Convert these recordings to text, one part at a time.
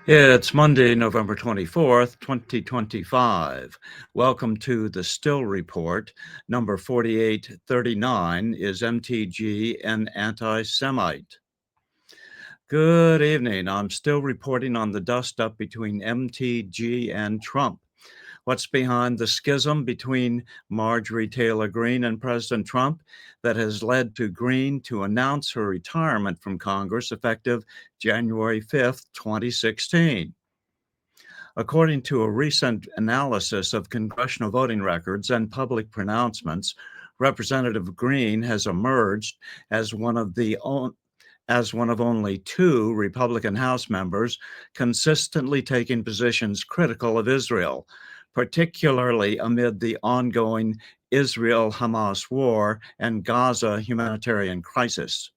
It's Monday, November 24th, 2025. Welcome to the Still Report. Number 4839 is MTG and anti-Semite. Good evening. I'm still reporting on the dust-up between MTG and Trump. What's behind the schism between Marjorie Taylor Greene and President Trump that has led to Greene to announce her retirement from Congress effective January 5th, 2016? According to a recent analysis of congressional voting records and public pronouncements, Representative Greene has emerged as one of only two Republican House members consistently taking positions critical of Israel, particularly amid the ongoing Israel-Hamas war and Gaza humanitarian crisis.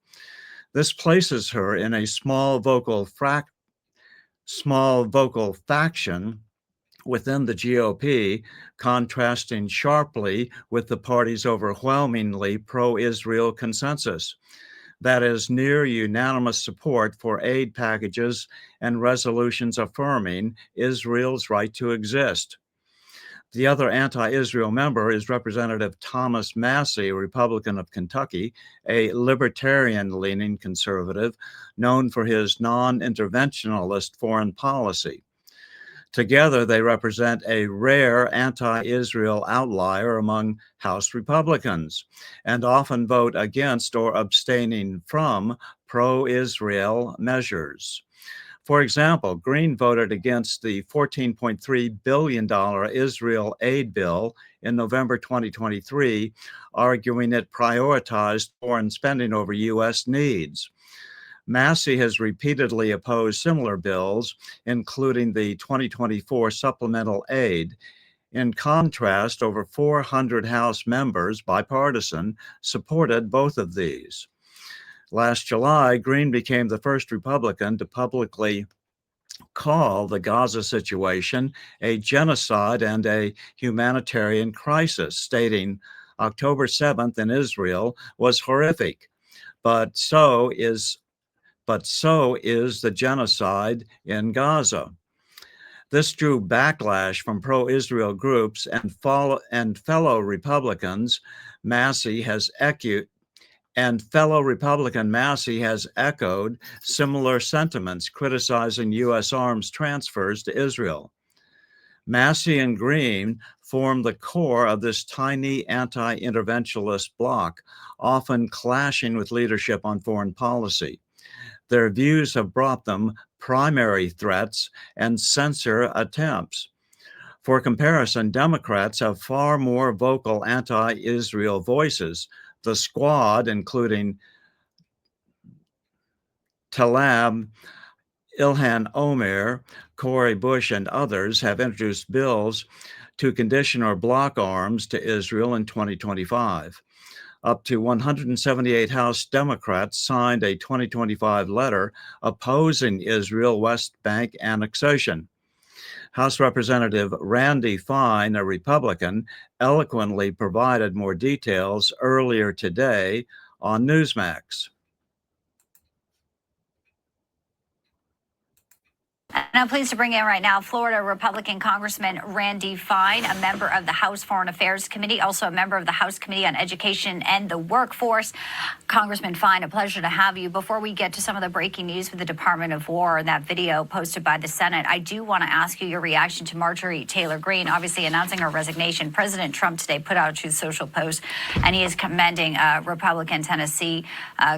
This places her in a small vocal faction within the GOP, contrasting sharply with the party's overwhelmingly pro-Israel consensus. That is near unanimous support for aid packages and resolutions affirming Israel's right to exist. The other anti-Israel member is Representative Thomas Massie, a Republican of Kentucky, a libertarian-leaning conservative known for his non-interventionalist foreign policy. Together, they represent a rare anti-Israel outlier among House Republicans and often vote against or abstaining from pro-Israel measures. For example, Greene voted against the $14.3 billion Israel aid bill in November 2023, arguing it prioritized foreign spending over U.S. needs. Massie has repeatedly opposed similar bills, including the 2024 supplemental aid. In contrast, over 400 House members, bipartisan, supported both of these. Last July, Greene became the first Republican to publicly call the Gaza situation a genocide and a humanitarian crisis, stating, October 7th in Israel was horrific, but so is the genocide in Gaza. This drew backlash from pro-Israel groups and fellow Republicans. Massie has echoed similar sentiments, criticizing U.S. arms transfers to Israel. Massie and Greene form the core of this tiny anti-interventionist bloc, often clashing with leadership on foreign policy. Their views have brought them primary threats and censor attempts. For comparison, Democrats have far more vocal anti-Israel voices. The Squad, including Talab, Ilhan Omar, Cori Bush, and others, have introduced bills to condition or block arms to Israel in 2025. Up to 178 House Democrats signed a 2025 letter opposing Israel West Bank annexation. House Representative Randy Fine, a Republican, eloquently provided more details earlier today on Newsmax. And I'm pleased to bring in right now Florida Republican Congressman Randy Fine, a member of the House Foreign Affairs Committee, also a member of the House Committee on Education and the Workforce. Congressman Fine, a pleasure to have you. Before we get to some of the breaking news with the Department of War and that video posted by the Senate, I do want to ask you your reaction to Marjorie Taylor Greene, obviously announcing her resignation. President Trump today put out a Truth Social post, and he is commending Republican Tennessee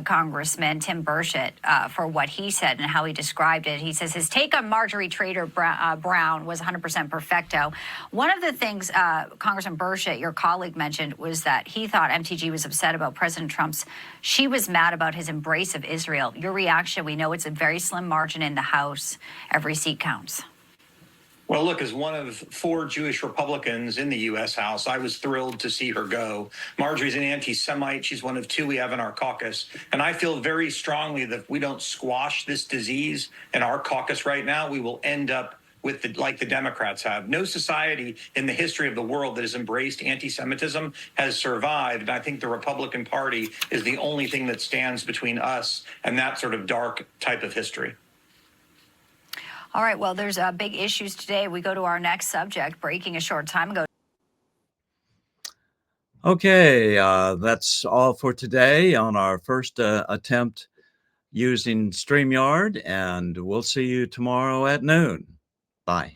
Congressman Tim Burchett for what he said and how he described it. He says his take on Marjorie Taylor Brown was 100% perfecto. One of the things Congressman Burchett, your colleague, mentioned was that he thought MTG was upset about President Trump's. She was mad about his embrace of Israel. Your reaction? We know it's a very slim margin in the House. Every seat counts. Well, look, as one of 4 Jewish Republicans in the U.S. House, I was thrilled to see her go. Marjorie's an anti-Semite. She's one of 2 we have in our caucus. And I feel very strongly that if we don't squash this disease in our caucus right now, we will end up with like the Democrats have. No society in the history of the world that has embraced anti-Semitism has survived. And I think the Republican Party is the only thing that stands between us and that sort of dark type of history. All right, well, there's big issues today. We go to our next subject, breaking a short time ago. Okay, that's all for today on our first attempt using StreamYard, and we'll see you tomorrow at noon. Bye.